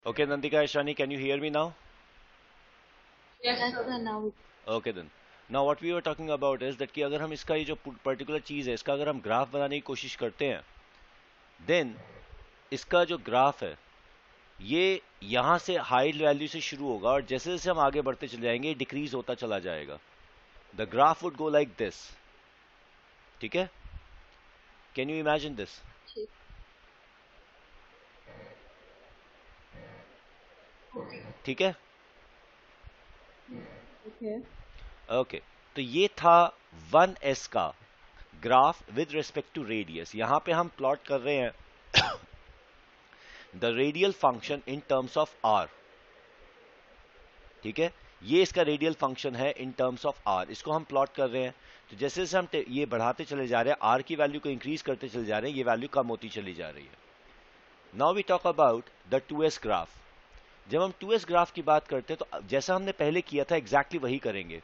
Okay, Nandika Ashani, can you hear me now? Yes, sir. Now. Okay then. Now what we were talking about is that कि अगर हम इसका ये जो particular चीज़ है इसका अगर हम ग्राफ बनाने की कोशिश करते हैं देन इसका जो ग्राफ है ये यहाँ से हाई वैल्यू से शुरू होगा और जैसे जैसे हम आगे बढ़ते चले जाएंगे डिक्रीज होता चला जाएगा. The graph would go like this. ठीक है? Can you imagine this? ठीक है? Okay. ओके. तो ये था 1s का graph with respect to radius. यहां पे हम प्लॉट कर रहे हैं the radial function in terms of r. ठीक है? ये इसका रेडियल फंक्शन है इन टर्म्स ऑफ आर. इसको हम प्लॉट कर रहे हैं. तो जैसे जैसे हम ये बढ़ाते चले जा रहे हैं आर की वैल्यू को इंक्रीज करते चले जा रहे हैं ये वैल्यू कम होती चली जा रही है. Now we talk about the 2s graph. जब हम 2s ग्राफ की बात करते हैं तो जैसा हमने पहले किया था एग्जैक्टली वही करेंगे.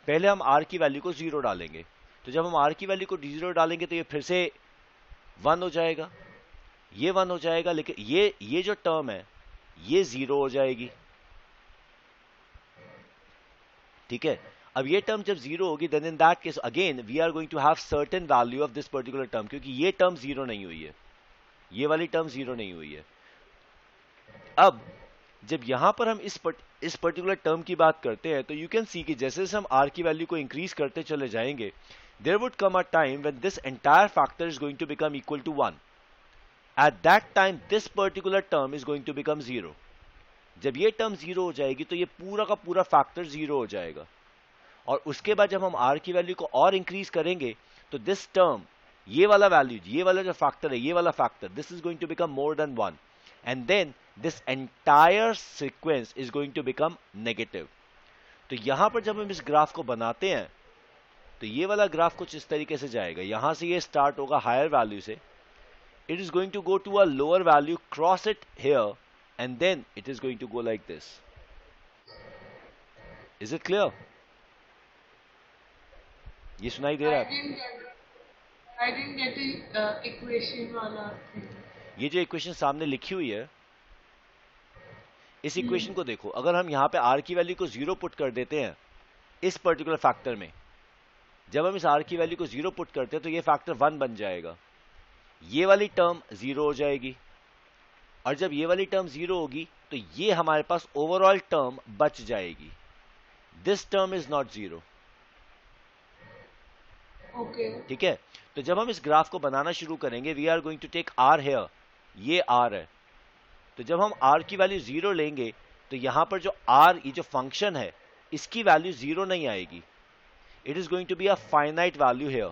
पहले हम आर की वैल्यू को जीरो डालेंगे. तो जब हम आर की वैल्यू को जीरो डालेंगे तो ये फिर से वन हो जाएगा. ये वन हो जाएगा लेकिन ये जो टर्म है ये जीरो हो जाएगी. ठीक है? अब ये टर्म जब जीरो होगी then in that case again we are going to have certain value of this particular term क्योंकि ये टर्म जीरो नहीं हुई है. ये वाली टर्म जीरो नहीं हुई है. अब जब यहां पर हम इस पर्टिकुलर टर्म की बात करते हैं तो यू कैन सी कि जैसे जैसे हम आर की वैल्यू को इंक्रीज करते चले जाएंगे there would come a time when this entire factor is going to become equal to one. At that time this particular term is going to become zero. जब ये टर्म जीरो हो जाएगी तो ये पूरा का पूरा फैक्टर जीरो हो जाएगा. और उसके बाद जब हम आर की वैल्यू को और इंक्रीज करेंगे तो दिस टर्म ये वाला वैल्यू ये वाला जो फैक्टर है ये वाला factor this is going to become more than one. And then this entire sequence is going to become negative. तो यहां पर जब हम इस ग्राफ को बनाते हैं तो ये वाला ग्राफ कुछ इस तरीके से जाएगा. यहां से ये स्टार्ट होगा हायर वैल्यू से. It is going to go to a lower value cross it here and then it is going to go like this. Is it clear? ये सुनाई दे रहा है I आपको? didn't get I didn't get the equation wala thing. ये जो equation सामने लिखी हुई है इस Hmm. इक्वेशन को देखो. अगर हम यहां पे आर की वैल्यू को जीरो पुट कर देते हैं इस पर्टिकुलर फैक्टर में जब हम इस आर की वैल्यू को जीरो पुट करते हैं तो ये फैक्टर वन बन जाएगा. ये वाली टर्म जीरो हो जाएगी और जब ये वाली टर्म जीरो होगी तो ये हमारे पास ओवरऑल टर्म बच जाएगी. This term is not zero. Okay. ठीक है? तो जब हम इस ग्राफ को बनाना शुरू करेंगे we are going to take r here. ये आर है. तो जब हम आर की वैल्यू जीरो लेंगे तो यहां पर जो आर ये जो फंक्शन है इसकी वैल्यू जीरो नहीं आएगी. It is going to be a finite value here.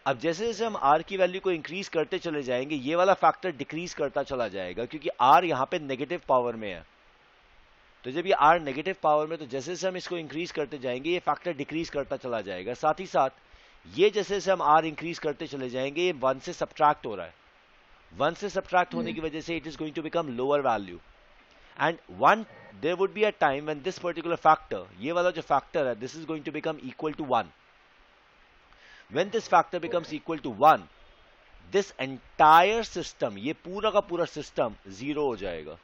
अब जैसे जैसे हम आर की वैल्यू को इंक्रीज करते चले जाएंगे ये वाला फैक्टर डिक्रीज करता चला जाएगा क्योंकि आर यहां पे नेगेटिव पावर में है. तो जब ये आर नेगेटिव पावर में तो जैसे जैसे हम इसको इंक्रीज करते जाएंगे ये फैक्टर डिक्रीज करता चला जाएगा. साथ ही साथ ये जैसे जैसे हम आर इंक्रीज करते चले जाएंगे ये वन से सब्ट्रैक्ट हो रहा है. वन से सब्ट्रैक्ट होने Hmm. की वजह से it is going to become lower value. And one there would be a time when this particular factor ये वाला जो फैक्टर है this is going to become equal to one. When this factor becomes equal to one this entire system ये पूरा का पूरा system zero हो जाएगा.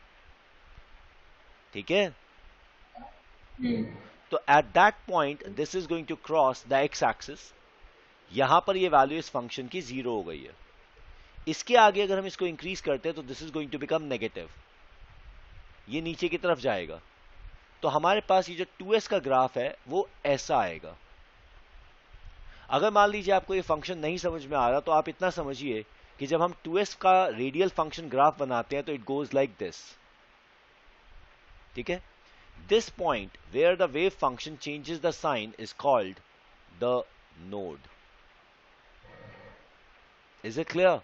ठीक है? Hmm. तो at that point this is going to cross the x axis. यहां पर ये वैल्यू इस फंक्शन की जीरो हो गई है. इसके आगे अगर हम इसको इंक्रीज करते हैं तो this is going to become negative. ये नीचे की तरफ जाएगा. तो हमारे पास ये जो 2s का ग्राफ है वो ऐसा आएगा. अगर मान लीजिए आपको ये फंक्शन नहीं समझ में आ रहा तो आप इतना समझिए कि जब हम 2s का रेडियल फंक्शन ग्राफ बनाते हैं तो इट गोज लाइक दिस. ठीक है? This point where the wave function changes the sign is called the node. Is it clear?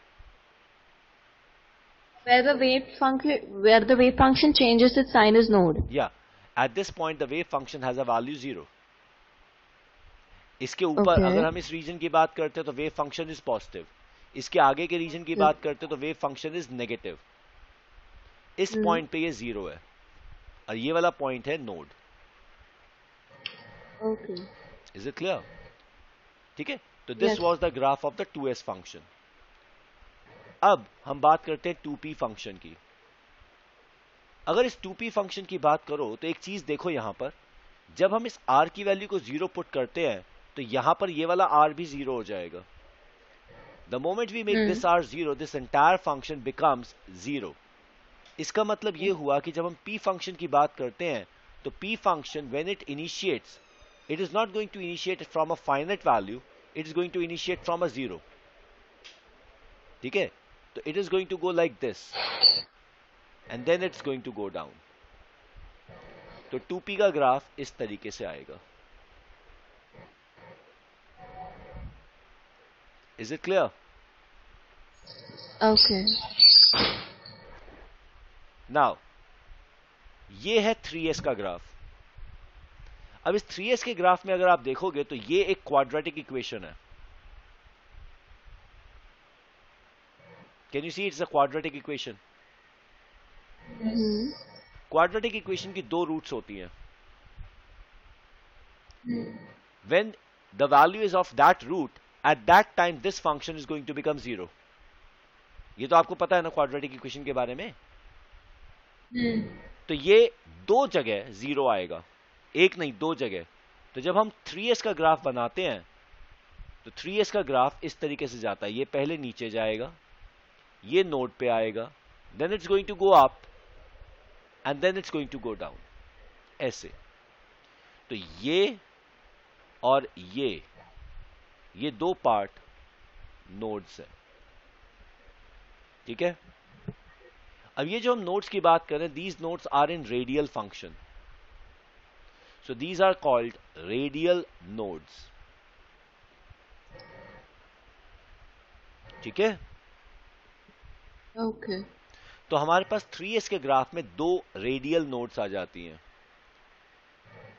Where the wave function changes its sign is node. या at this point the wave function has a value zero. इसके ऊपर अगर Okay. हम इस reason की बात करते हैं तो वेव फंक्शन इज पॉजिटिव. इसके आगे के रीजन की बात करते हैं तो वेव फंक्शन इज नेगेटिव. इस Hmm. पॉइंट पे ये जीरो है और ये वाला पॉइंट है node. Okay. Is it clear? ठीक है? तो Yes. This was the graph of the 2s function. अब हम बात करते हैं 2p फंक्शन की. अगर इस 2p फंक्शन की बात करो तो एक चीज देखो यहां पर, जब हम इस r की वैल्यू को 0 पुट करते हैं तो यहां पर ये वाला r भी 0 हो जाएगा. The moment we make this r 0, this entire function becomes 0. इसका मतलब ये हुआ कि जब हम p फंक्शन की बात करते हैं तो p function when it initiates, it is not going to initiate from a finite value, it is going to initiate from a 0. ठीक है, तो it is going to go like this and then it's going to go down. तो 2p का graph इस तरीके से आएगा. Is it clear? Okay. Now ये है 3s का ग्राफ. अब इस 3s के ग्राफ में अगर आप देखोगे तो ये एक क्वाड्रेटिक इक्वेशन है. Can you see it's a quadratic equation? Quadratic equation की दो रूट्स होती हैं. When the value is of that root, at that time this function is going to become 0. ये तो आपको पता है ना क्वाड्रेटिक इक्वेशन के बारे में. तो ये दो जगह 0 आएगा, एक नहीं दो जगह. तो जब हम 3s का ग्राफ बनाते हैं तो 3s का ग्राफ इस तरीके से जाता है. ये पहले नीचे जाएगा, ये नोड पे आएगा, then it's going to go up and then it's going to go down. ऐसे. तो ये और ये दो पार्ट नोड्स है. ठीक है. अब ये जो हम नोड्स की बात कर रहे हैं, these nodes are in radial function. So these are called radial nodes. ठीक है. Okay. तो हमारे पास 3s के ग्राफ में दो रेडियल नोड्स आ जाती हैं.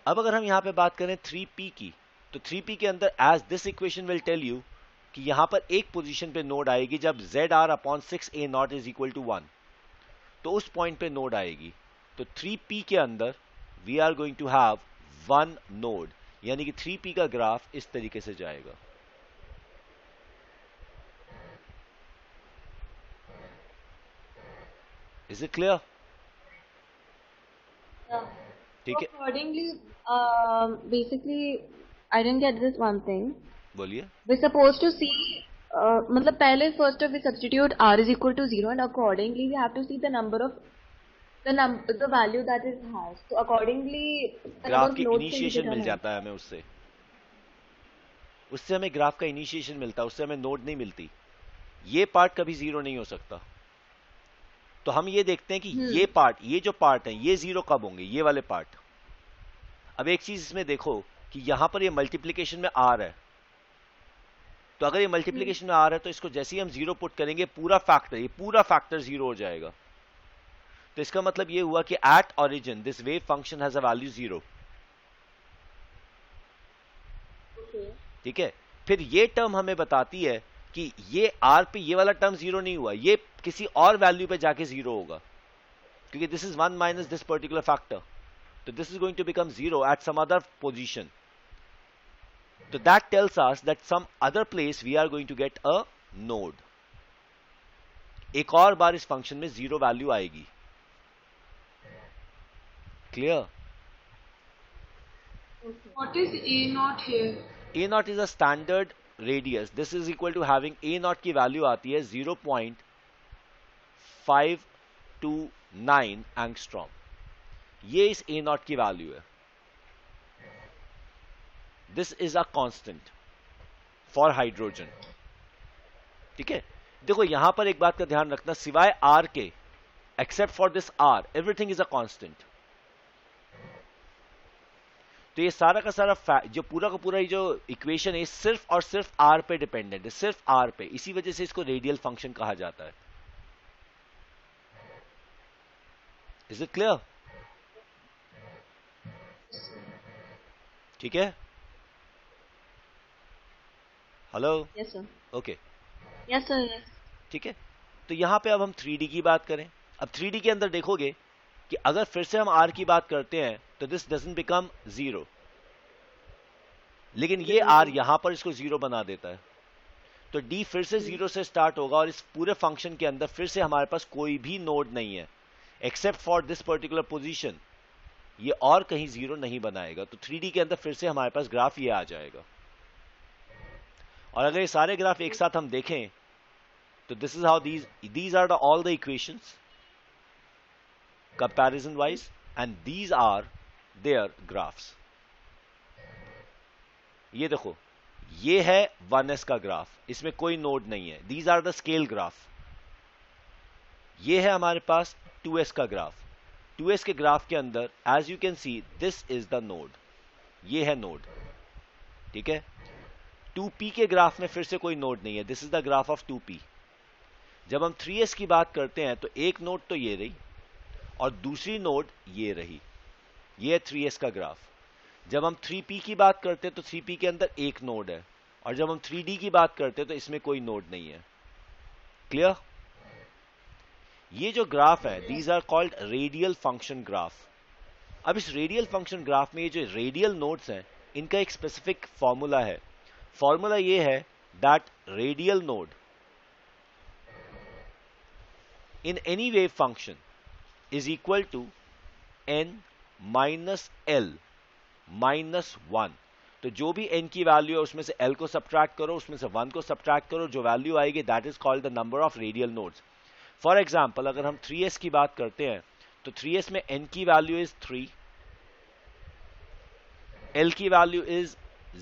अब अगर हम यहां पे बात करें 3p की, तो 3p के अंदर as this equation will tell you कि यहां पर एक पोजीशन पे नोड आएगी जब ZR/6a0 इज इक्वल टू 1. तो उस पॉइंट पे नोड आएगी. तो 3p के अंदर we are going to have one node, यानी कि 3p का ग्राफ इस तरीके से जाएगा. Is it clear? ठीक है. Accordingly, basically, I didn't get this one thing. बोलिए. We're supposed to see, मतलब पहले first we substitute r is equal to 0 and accordingly we have to see the number of the value that it has. So accordingly, the graph number की of nodes initiation can be मिल जाता है हमें उससे हमें graph का initiation मिलता है, उससे हमें नोड नहीं मिलती. ये पार्ट कभी 0 नहीं हो सकता. तो हम ये देखते हैं कि ये पार्ट, ये जो पार्ट है, ये 0 कब होंगे, ये वाले पार्ट. अब एक चीज इसमें देखो कि यहां पर ये मल्टीप्लीकेशन में r है. तो अगर ये मल्टीप्लीकेशन में r है तो इसको जैसे ही हम 0 पुट करेंगे पूरा फैक्टर 0 हो जाएगा. तो इसका मतलब ये हुआ कि at origin this wave function has a value 0. ठीक है. फिर ये टर्म हमें बताती है कि ये r पे ये वाला टर्म 0 नहीं हुआ, ये किसी और वैल्यू पे जाके 0 होगा, क्योंकि this is 1 minus this particular factor. तो this is going to become 0 at some other position. तो that tells us that some other place we are going to get a node. एक और बार इस फंक्शन में 0 वैल्यू आएगी. Clear? What is A0 here? A0 is a standard radius. This is equal to having A0 की value आती है 0.529 angstrom. ये इस A0 की वैल्यू है. This is a constant for hydrogen. ठीक है. देखो यहां पर एक बात का ध्यान रखना, सिवाय R के, except for this R, everything is a constant. तो ये सारा का सारा जो पूरा का पूरा जो इक्वेशन है सिर्फ और सिर्फ R पे डिपेंडेंट है, सिर्फ R पे. इसी वजह से इसको रेडियल फंक्शन कहा जाता है. Is it clear? ठीक है. Hello. Yes, sir. Okay. Yes, sir. Yes. ठीक है. तो यहां पे अब हम 3D की बात करें. अब 3D के अंदर देखोगे कि अगर फिर से हम R की बात करते हैं तो दिस डजंट बिकम 0, लेकिन ये R यहां पर इसको 0 बना देता है. तो D फिर से 0 से स्टार्ट होगा और इस पूरे फंक्शन के अंदर फिर से हमारे पास कोई भी नोड नहीं है. Except for this particular position, ये और कहीं जीरो नहीं बनाएगा। तो 3D के अंदर फिर से हमारे पास ग्राफ ये आ जाएगा। और अगर ये सारे ग्राफ एक साथ हम देखें तो this is how these are all the equations comparison wise, and these are their graphs. ये देखो, ये है 1s का ग्राफ, इसमें कोई नोड नहीं है, these are the scale graph. ये है हमारे पास 2s का ग्राफ, 2s के ग्राफ के अंदर as you can see this is the node, ये है नोड, ठीक है। 2p के ग्राफ में फिर से कोई नोड नहीं है, this is the graph of 2p। जब हम 3s की बात करते हैं तो एक नोड तो ये रही और दूसरी नोड ये रही, ये है 3s का ग्राफ। जब हम 3p की बात करते हैं तो 3p के अंदर एक नोड है, और जब हम 3d की बात करते हैं तो इसमें कोई नोड नहीं है। क्लियर? ये जो ग्राफ है these are called radial function graph. अब इस रेडियल फंक्शन ग्राफ में ये जो रेडियल नोड्स हैं इनका एक स्पेसिफिक फॉर्मूला है। फॉर्मूला ये है that radial node in any wave function is equal to n minus l minus 1। तो जो भी n की वैल्यू है उसमें से l को सब्ट्रैक्ट करो, उसमें से 1 को सब्ट्रैक्ट करो, जो वैल्यू आएगी that is called the number of radial nodes. For example अगर हम 3s की बात करते हैं तो 3s में n की वैल्यू इज 3, l की वैल्यू इज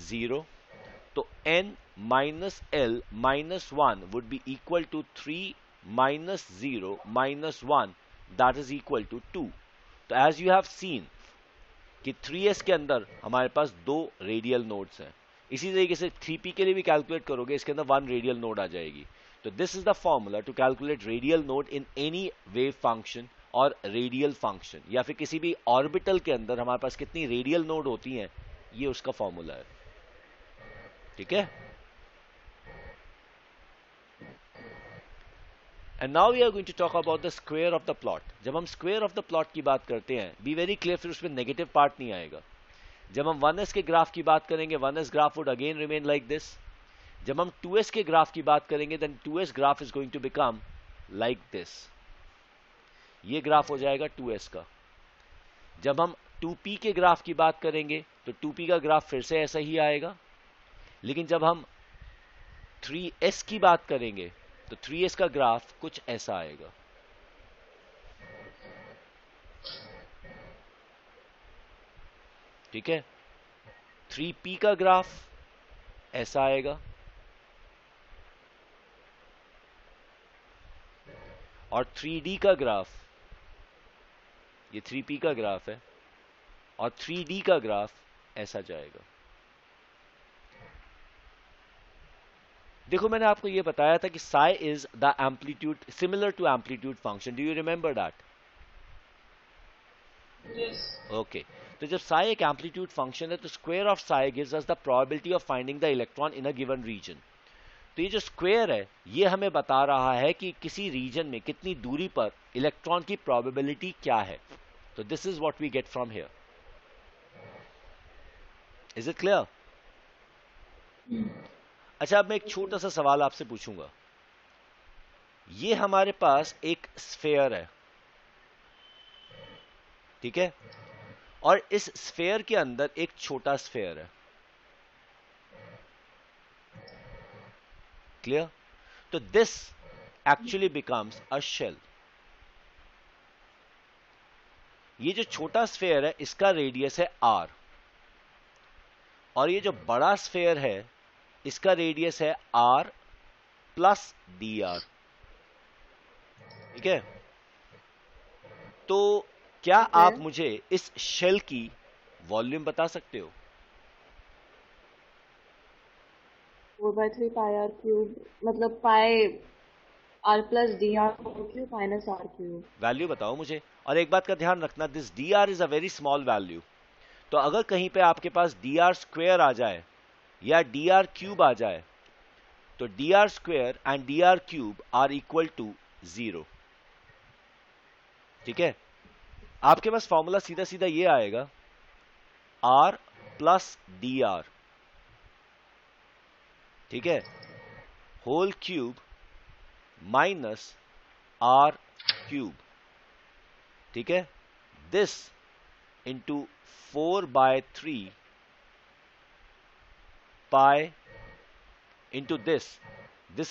0, तो n minus l minus 1 would be equal to 3 minus 0 minus 1, that is equal to 2। तो एज यू हैव सीन कि 3s के अंदर हमारे पास 2 रेडियल नोड्स हैं। इसी तरीके से 3p के लिए भी कैलकुलेट करोगे, इसके अंदर 1 रेडियल नोड आ जाएगी। तो this is the formula to calculate radial node in any wave function और रेडियल फंक्शन, या फिर किसी भी ऑर्बिटल के अंदर हमारे पास कितनी रेडियल नोड होती हैं, ये उसका फॉर्मूला है। ठीक है? And now we are going to talk about the square of the plot. जब हम स्क्वायर ऑफ द प्लॉट की बात करते हैं, बी वेरी क्लियर, फिर उसमें नेगेटिव पार्ट नहीं आएगा। जब हम 1s के ग्राफ की बात करेंगे 1s graph would again remain like this. जब हम 2s के ग्राफ की बात करेंगे then 2s graph is going to become like this, ये ग्राफ हो जाएगा 2s का। जब हम 2p के ग्राफ की बात करेंगे तो 2p का ग्राफ फिर से ऐसा ही आएगा। लेकिन जब हम 3s की बात करेंगे तो 3s का ग्राफ कुछ ऐसा आएगा। ठीक है? 3p का ग्राफ ऐसा आएगा, और 3d का ग्राफ, ये 3p का ग्राफ है, और 3d का ग्राफ ऐसा जाएगा। देखो मैंने आपको यह बताया था कि psi is the amplitude similar to amplitude function. Do you remember that? Yes. Okay, तो जब साई एक एम्पलीट्यूड फंक्शन है तो square of psi gives us the probability of finding the electron in a given region. तो ये जो square है ये हमें बता रहा है कि किसी रीजन में कितनी दूरी पर इलेक्ट्रॉन की प्रोबेबिलिटी क्या है। तो this is what we get from here. Is it clear? अच्छा, अब मैं एक छोटा सा सवाल आपसे पूछूंगा। ये हमारे पास एक स्फेयर है, ठीक है, और इस स्फेयर के अंदर एक छोटा स्फेयर है। क्लियर? तो this actually becomes a shell. ये जो छोटा स्फेयर है इसका रेडियस है r, और ये जो बड़ा स्फेयर है इसका रेडियस है r प्लस dr। ठीक है? तो क्या आप मुझे इस शेल की वॉल्यूम बता सकते हो? 4/3 पाई आर क्यूब, मतलब pi r plus d r cube minus r cube. Value बताओ मुझे। और एक बात का ध्यान रखना, this d r is a very small value. तो अगर कहीं पे आपके पास डी आर स्क्वेयर आ जाए या डी आर क्यूब आ जाए तो d r square and d r cube are equal to 0। ठीक है? आपके पास फॉर्मूला सीधा सीधा ये आएगा, r प्लस डी आर, ठीक है, whole cube minus r cube. ठीक है, this into 4/3 pi into this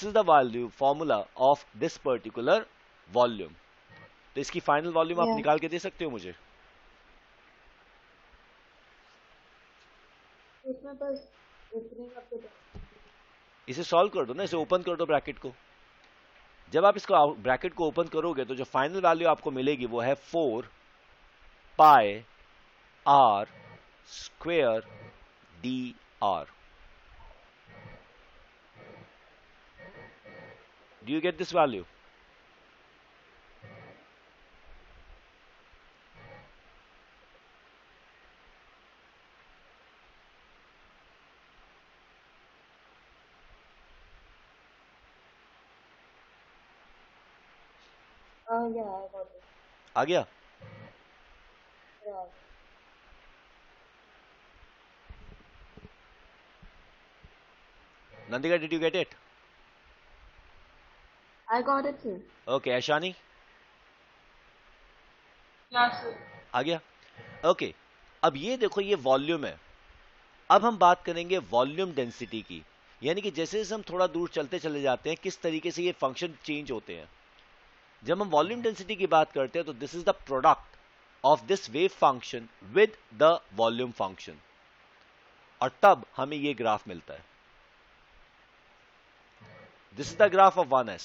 is the value formula of this particular volume. तो इसकी फाइनल वॉल्यूम आप Yeah. निकाल के दे सकते हो मुझे? इसमें बस opening up the इसे सॉल्व कर दो ना, इसे ओपन कर दो ब्रैकेट को। जब आप इसको ब्रैकेट को ओपन करोगे तो जो फाइनल वैल्यू आपको मिलेगी वो है 4 पाई r square dr। Do you get this value? yeah, I got it. आ गया? Yeah. Nandika, did you get it? I got it, sir. Okay, Aishani? Yeah, sir. आ गया? ओके, अब ये देखो, ये वॉल्यूम है। अब हम बात करेंगे वॉल्यूम डेंसिटी की, यानी कि जैसे जैसे हम थोड़ा दूर चलते चले जाते हैं किस तरीके से ये फंक्शन चेंज होते हैं। जब हम वॉल्यूम डेंसिटी की बात करते हैं तो this is the product of this wave function with the volume function, और तब हमें ये ग्राफ मिलता है। This is the graph of 1s,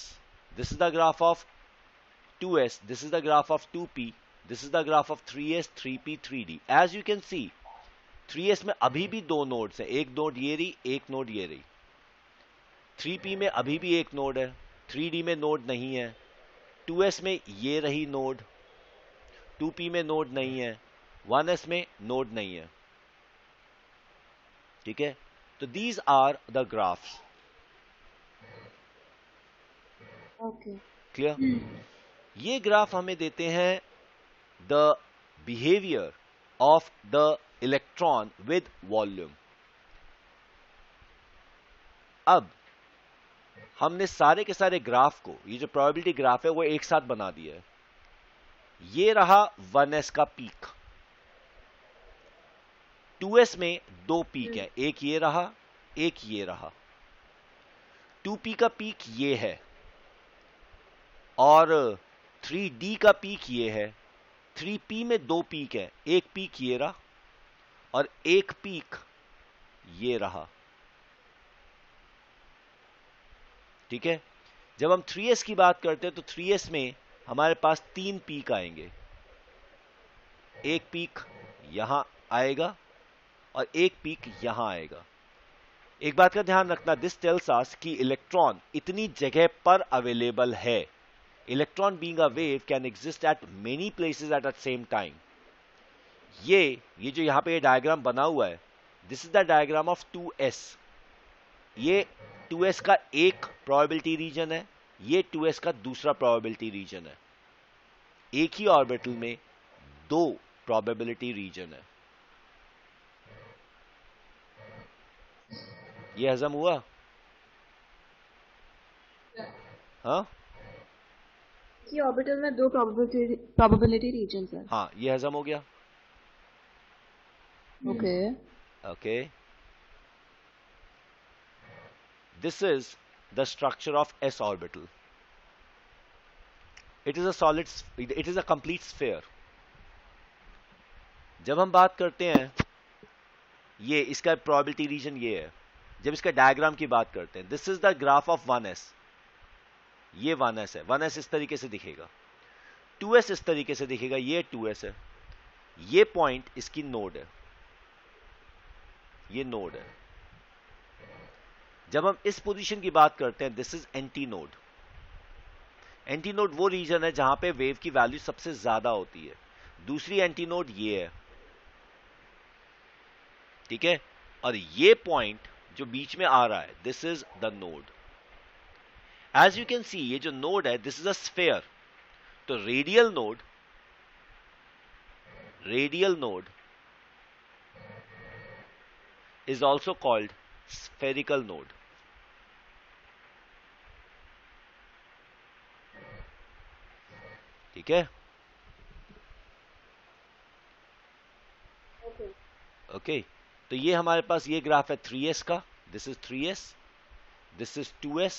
this is the graph of 2s, this is the graph of 2p, this is the graph of 3s, 3p, 3d। As you can see 3s में अभी भी दो nodes हैं, एक node ये रही, एक node ये रही। 3p में अभी भी एक नोड है, 3d में नोड नहीं है। 2s में ये रही नोड, 2p में नोड नहीं है, 1s में नोड नहीं है। ठीक है, तो these are the graphs. Okay. Clear? ये ग्राफ हमें देते हैं the behaviour of the electron with volume. अब हमने सारे के सारे ग्राफ को, ये जो प्रोबेबिलिटी ग्राफ है वो एक साथ बना दिया है। ये रहा 1s का पीक, 2s में दो पीक है, एक ये रहा, एक ये रहा। 2p का पीक ये है, और 3d का पीक ये है। 3p में दो पीक है, एक पीक ये रहा और एक पीक ये रहा। ठीक है, जब हम 3s की बात करते हैं तो 3s में हमारे पास तीन पीक आएंगे, एक पीक यहां आएगा और एक पीक यहां आएगा। एक बात का ध्यान रखना, दिस टेल्स अस कि इलेक्ट्रॉन इतनी जगह पर अवेलेबल है। Electron being a wave can exist at many places at the same time. ये जो यहां पे ये डायग्राम बना हुआ है, this is the diagram of 2s। ये 2s का एक प्रोबेबिलिटी रीजन है, ये 2s का दूसरा प्रोबेबिलिटी रीजन है। एक ही ऑर्बिटल में दो प्रोबेबिलिटी रीजन है। ये हजम हुआ? हाँ कि ऑर्बिटल में दो probability regions हैं। हाँ, ये हजम हो गया। Okay. Okay, this is the structure of s orbital. It is a solid, it is a complete sphere. जब हम बात करते हैं, ये इसका प्रोबेबिलिटी रीजन ये है। जब इसका डायग्राम की बात करते हैं, this is the graph of 1s। ये 1s है, 1s इस तरीके से दिखेगा, 2s इस तरीके से दिखेगा, ये 2s है। ये पॉइंट इसकी नोड है, ये नोड है। जब हम इस पोजीशन की बात करते हैं, this is anti node. Anti node वो रीजन है जहां पे वेव की वैल्यू सबसे ज्यादा होती है। दूसरी एंटी नोड ये है। ठीक है, और ये पॉइंट जो बीच में आ रहा है, this is the node. As you can see, ये जो नोड है, दिस इज अ स्फेयर। तो radial node is also called spherical node. ठीक है, ओके, तो ये हमारे पास ये ग्राफ है 3s का, this is 3s, this is 2s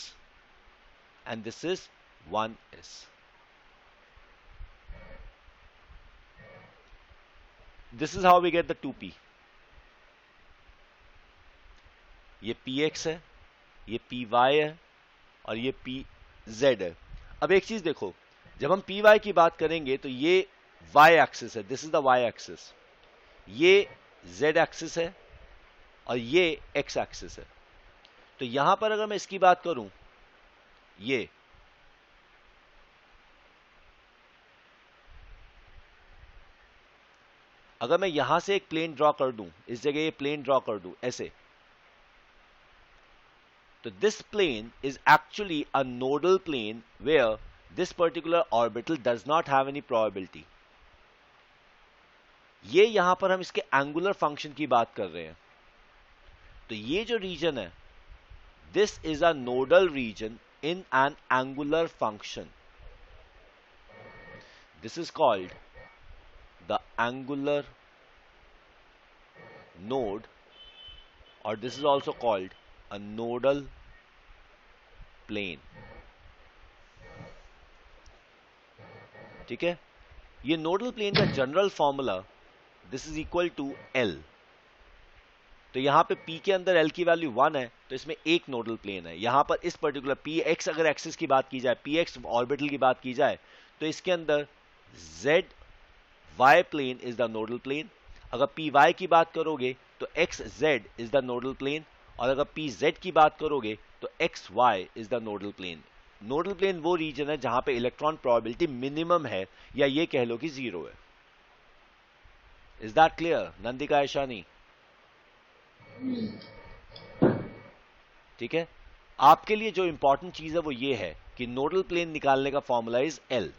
and this is 1s. This is how we get the 2p. ये px है, ये py है और ये pz है. अब एक चीज देखो, जब हम py की बात करेंगे तो ये y एक्सिस है, this is the y axis, ये z एक्सिस है और ये x एक्सिस है. तो यहां पर अगर मैं इसकी बात करूं, ये अगर मैं यहां से एक प्लेन ड्रॉ कर दूं, इस जगह ये प्लेन ड्रॉ कर दूं ऐसे, तो this plane is actually a nodal plane where this particular orbital does not have any probability. ये यहां पर हम इसके एंगुलर फंक्शन की बात कर रहे हैं. तो ये जो रीजन है, this is a nodal region in an angular function. This is called the angular node, or this is also called a nodal plane. ठीक है, ये नोडल प्लेन का general formula, this is equal to L. तो यहां पे P के अंदर L की वैल्यू 1 है, तो इसमें एक नोडल प्लेन है. यहां पर इस पर्टिकुलर Px अगर एक्सिस की बात की जाए, Px ऑर्बिटल की बात की जाए, तो इसके अंदर Z y plane is the nodal plane. अगर Py की बात करोगे तो XZ is the nodal plane, और अगर PZ की बात करोगे तो XY is the nodal plane. Nodal plane वो रीजन है जहां पे इलेक्ट्रॉन प्रोबेबिलिटी मिनिमम है, या ये कह लो कि 0 है. Is that clear Nandika Aishani? ठीक है, आपके लिए जो इंपॉर्टेंट चीज है वो ये है कि नोडल प्लेन निकालने का फॉर्मूला इज एल.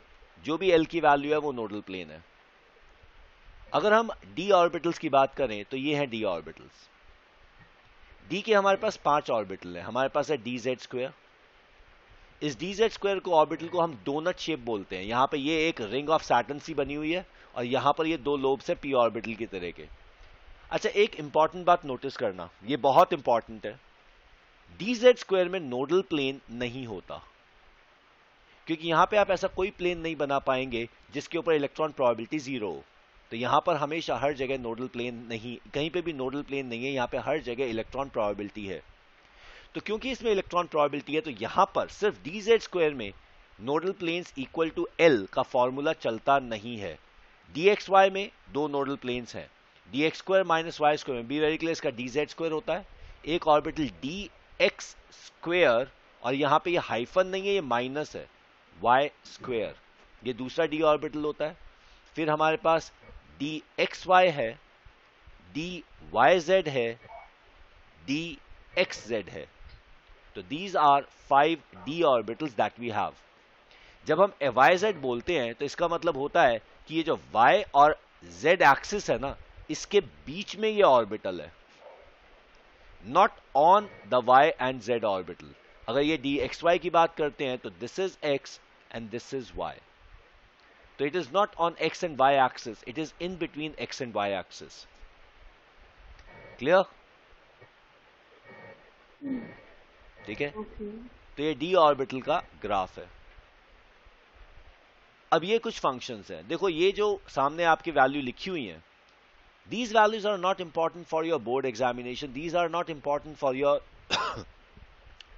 जो भी एल की वैल्यू है वो नोडल प्लेन है. अगर हम डी ऑर्बिटल्स की बात करें तो ये है डी ऑर्बिटल्स. डी के हमारे पास 5 ऑर्बिटल है. हमारे पास है dz स्क्वायर. इस dz स्क्वायर को ऑर्बिटल को हम डोनट शेप बोलते हैं. यहां पे ये एक रिंग ऑफ सैटर्न सी बनी हुई है और यहां पर ये 2 लोब्स है p ऑर्बिटल की तरह के. अच्छा, एक इंपॉर्टेंट बात नोटिस करना, ये बहुत इंपॉर्टेंट है. dz स्क्वायर में नोडल प्लेन नहीं होता, क्योंकि यहां पे आप ऐसा कोई प्लेन नहीं बना पाएंगे जिसके ऊपर इलेक्ट्रॉन प्रोबेबिलिटी 0 हो. तो यहां पर हमेशा हर जगह नोडल प्लेन नहीं, कहीं पे भी नोडल प्लेन नहीं है. यहां पे हर जगह इलेक्ट्रॉन प्रोबेबिलिटी है. तो क्योंकि इसमें इलेक्ट्रॉन प्रोबेबिलिटी है, तो यहां पर सिर्फ dz स्क्वायर में nodal planes equal to l का फॉर्मूला चलता नहीं है. dxy में 2 नोडल प्लेन्स हैं. dx square minus Y square में, बी वेरी क्लियर, इसका dz स्क्वायर होता है. एक ऑर्बिटल dx स्क्वायर, और यहां पे ये हाइफन नहीं है, ये माइनस है, y स्क्वायर, ये दूसरा d ऑर्बिटल होता है. फिर हमारे पास dxy है, dyz है, dxz है. तो these are 5 d orbitals that we have. जब हम yz बोलते हैं तो इसका मतलब होता है कि ये जो y और z एक्सिस है ना, इसके बीच में ये ऑर्बिटल है, not on the y and z orbital. अगर ये dxy की बात करते हैं तो this is x and this is y. तो it is not on x and y axis, it is in between x and y axis. Clear? ठीक है, तो ये d ऑर्बिटल का ग्राफ है. अब ये कुछ फंक्शंस हैं. देखो, ये जो सामने आपकी वैल्यू लिखी हुई हैं, these values are not important for your board examination, these are not important for your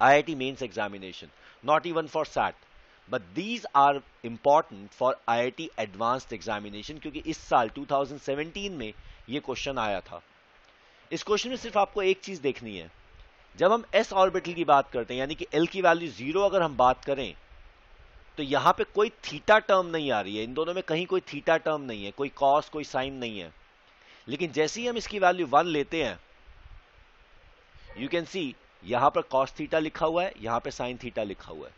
IIT mains examination, not even for SAT, but these are important for IIT advanced examination, क्योंकि इस साल 2017 में ये question आया था. इस question में सिर्फ आपको एक चीज देखनी है. जब हम s ऑर्बिटल की बात करते हैं, यानी कि l की वैल्यू 0 अगर हम बात करें, तो यहां पे कोई थीटा टर्म नहीं आ रही है. इन दोनों में कहीं कोई थीटा टर्म नहीं है, कोई कॉस, कोई साइन नहीं है. लेकिन जैसे ही हम इसकी वैल्यू 1 लेते हैं, यू कैन सी यहां पर कॉस थीटा लिखा हुआ है, यहां पे साइन थीटा लिखा हुआ है.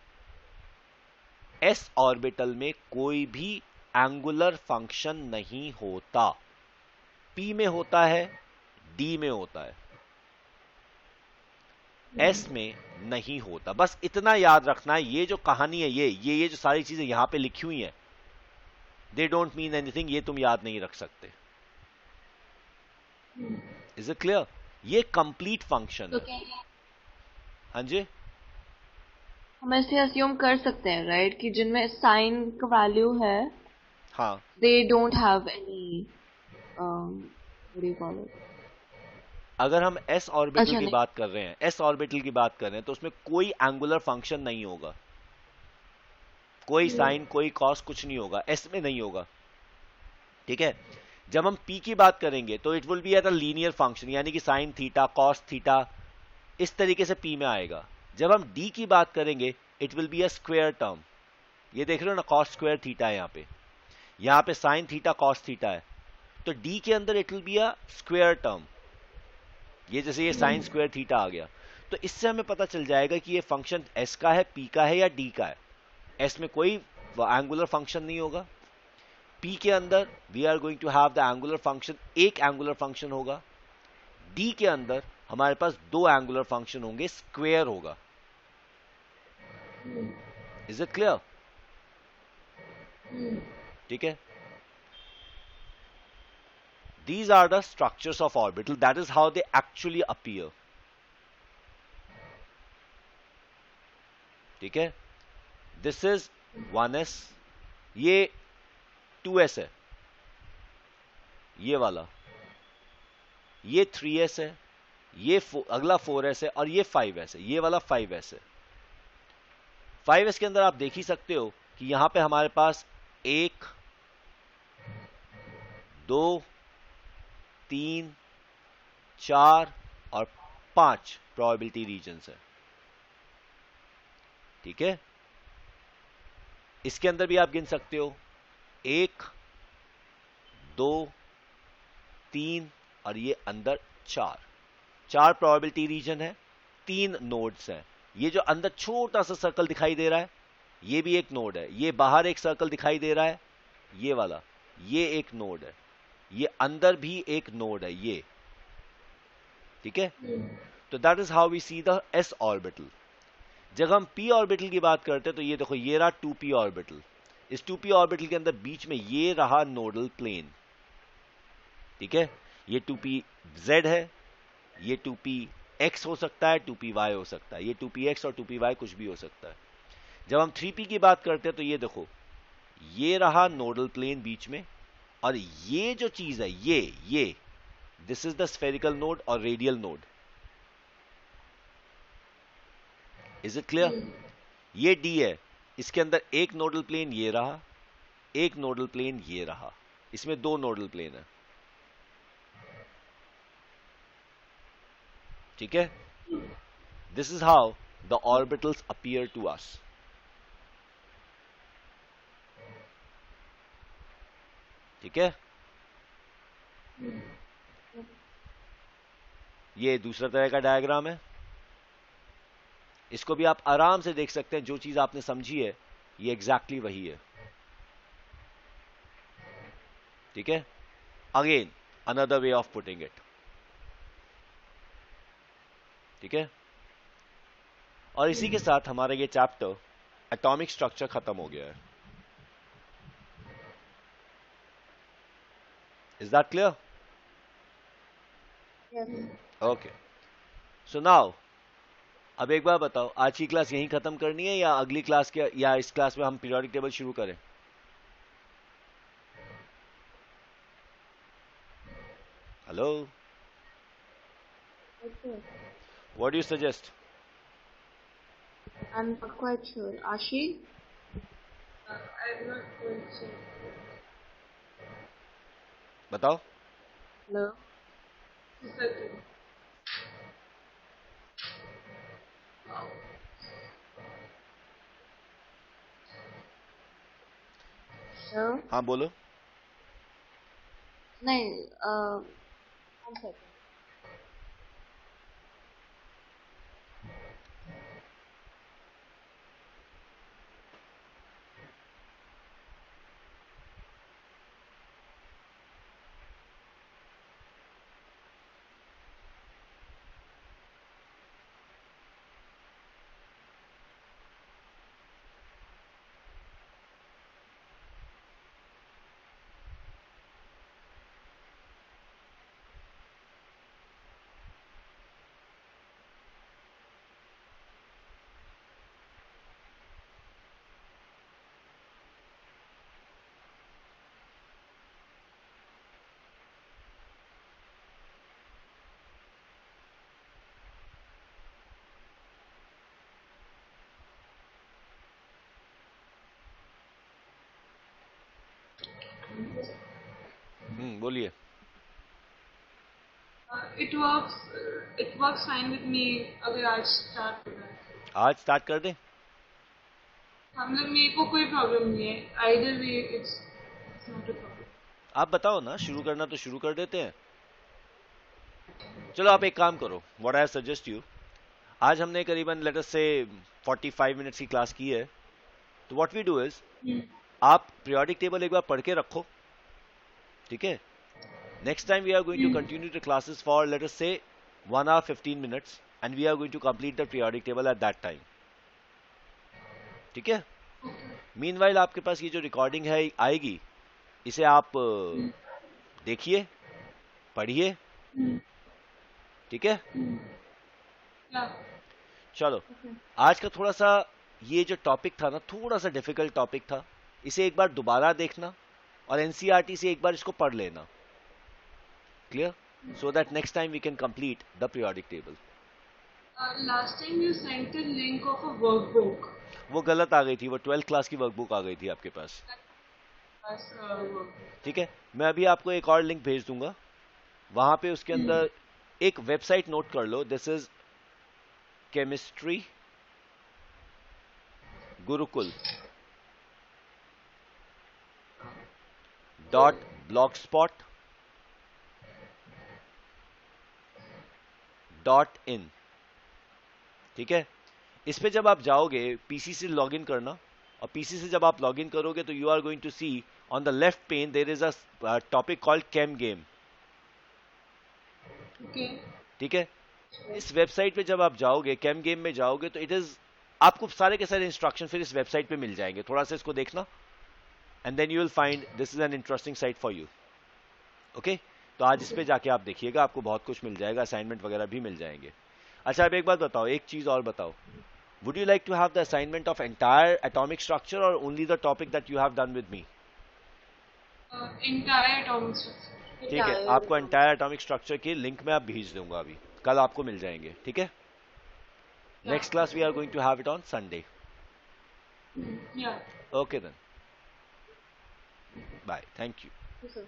एस ऑर्बिटल में कोई भी एंगुलर फंक्शन नहीं होता. पी में होता है, डी में होता है, एस में नहीं होता. बस इतना याद रखना है. ये जो कहानी है, ये जो सारी चीजें यहां पे लिखी हुई हैं, दे डोंट मीन एनीथिंग. ये तुम याद नहीं रख सकते. Is it clear? ये कंप्लीट फंक्शन तो है। क्या हाँ जी, हम ऐसे अस्यूम कर सकते हैं राइट कि जिनमें साइन का वैल्यू है हाँ। They don't have any what do you call it? अगर हम एस ऑर्बिटल अच्छा की नहीं। बात कर रहे हैं, एस ऑर्बिटल की बात कर रहे हैं, तो उसमें कोई एंगुलर फंक्शन नहीं होगा, कोई साइन कोई कॉस कुछ नहीं होगा, एस में नहीं होगा। ठीक है। जब हम पी की बात करेंगे तो it will be at a linear function, यानी कि साइन थीटा कॉस थीटा इस तरीके से पी में आएगा। जब हम डी की बात करेंगे it will be a square term. ये देख रहे हो ना, कॉस स्क्वायर थीटा है यहाँ पे साइन थीटा कॉस थीटा है, तो डी के अंदर it will be a square term. ये जैसे ये साइन स्क्वायर थीटा आ गया, तो इससे हमें पता चल जाएगा कि ये फंक्शन एस का है, पी का है या डी का है। एस में कोई एंगुलर फंक्शन नहीं होगा, पी के अंदर we are going to have the angular function, एक एंगुलर फंक्शन होगा। डी के अंदर हमारे पास दो एंगुलर फंक्शन होंगे, स्क्वायर होगा। Is it clear? ठीक है। These are the structures of orbital. That is how they actually appear. ठीक है। This is 1s, ये 2s है, ये वाला, ये 3s है, ये अगला 4s है, और ये 5s है, ये वाला 5s है। 5s के अंदर आप देख ही सकते हो कि यहां पे हमारे पास 1 2 3 4 और 5 प्रोबेबिलिटी रीजन्स है। ठीक है। इसके अंदर भी आप गिन सकते हो 1 2 3 और ये अंदर 4 प्रोबेबिलिटी रीजन है, 3 नोड्स हैं। ये जो अंदर छोटा सा सर्कल दिखाई दे रहा है ये भी एक नोड है, ये बाहर एक सर्कल दिखाई दे रहा है ये वाला, ये एक नोड है, ये अंदर भी एक नोड है ये। ठीक है। तो that is how we see the S orbital. जब हम पी ऑर्बिटल की बात करते हैं तो ये देखो, ये रहा 2p ऑर्बिटल। इस 2p ऑर्बिटल के अंदर बीच में ये रहा नोडल प्लेन। ठीक है। ये 2p z है, ये 2p x हो सकता है, 2p y हो सकता है, ये 2p x और 2p y कुछ भी हो सकता है। जब हम 3p की बात करते हैं तो ये देखो, ये रहा नोडल प्लेन बीच में, और ये जो चीज है ये this is the spherical node और radial node. Is it clear? ये d है, इसके अंदर एक नोडल प्लेन ये रहा, एक नोडल प्लेन ये रहा, इसमें दो नोडल प्लेन है। ठीक है। This is how the orbitals appear to us. ठीक है। ये दूसरा तरह का डायग्राम है, इसको भी आप आराम से देख सकते हैं। जो चीज आपने समझी है ये एग्जैक्टली वही है। ठीक है। Again another way of putting it. ठीक है। और इसी के साथ हमारा ये चैप्टर एटॉमिक स्ट्रक्चर खत्म हो गया है। Is that clear? Okay. So now अब एक बार बताओ, आज की क्लास यहीं खत्म करनी है या अगली क्लास के, या इस क्लास में हम पीरियोडिक टेबल शुरू करें? Hello, what do you suggest? I'm not quite sure. Ashi? I'm not going to. बताओ। Hello? It's okay. Hello? हाँ बोलो। नहीं, one second. बोलिए. It works fine with me अगर आज स्टार्ट हो रहा है. आज स्टार्ट कर दें? हम लोग मेरे को कोई प्रॉब्लम नहीं है. Either way it's not a problem. आप बताओ ना, शुरू करना तो शुरू कर देते हैं. चलो आप एक काम करो, व्हाट आई सजेस्ट यू, आज हमने करीबन लेट अस से 45 मिनट्स की क्लास की है, तो व्हाट वी डू इज, आप पीरियोडिक टेबल एक बार पढ़ के रखो, ठीक है? Next time we are going to continue the classes for let us say 1 hour 15 minutes and we are going to complete the periodic table at that time, ठीक है? मीनवाइल आपके पास ये जो रिकॉर्डिंग है आएगी, इसे आप देखिए, पढ़िए, ठीक है? Yeah. चलो, आज का थोड़ा सा ये जो टॉपिक था ना, थोड़ा सा डिफिकल्ट टॉपिक था, इसे एक बार दोबारा देखना और एनसीईआरटी से एक बार इसको पढ़ लेना, clear? So that next time we can complete the periodic table. Last time you sent a link of a workbook. वो गलत आ गई थी, वो 12th क्लास की वर्कबुक आ गई थी आपके पास, As a workbook. ठीक है? मैं अभी आपको एक और लिंक भेज दूंगा, वहां पे उसके अंदर एक वेबसाइट नोट कर लो, this is chemistry Gurukul .blogspot.in, ठीक है? इस पे जब आप जाओगे, पीसी से लॉगिन करना, और पीसी से जब आप लॉगिन करोगे तो you are going to see on the left pane there is a topic called chem game, Okay. ठीक है? इस वेबसाइट पे जब आप जाओगे, केम गेम में जाओगे, तो इट इज, आपको सारे के सारे इंस्ट्रक्शन फिर इस वेबसाइट पे मिल जाएंगे, थोड़ा सा इसको देखना and then you will find this is an interesting site for you, okay? तो आज इस पे जाके आप देखिएगा, आपको बहुत कुछ मिल जाएगा, असाइनमेंट वगैरह भी मिल जाएंगे. अच्छा, अब एक बात बताओ, एक चीज और बताओ, would you like to have the assignment of entire atomic structure और only the topic that you have done with me? Entire atomic structure. ठीक है, आपको एंटायर एटॉमिक स्ट्रक्चर की लिंक में आप भेज दूंगा, अभी कल आपको मिल जाएंगे, ठीक है? Next class we are going to have it on Sunday. Yeah. Okay then, bye, thank you. Yes, sir.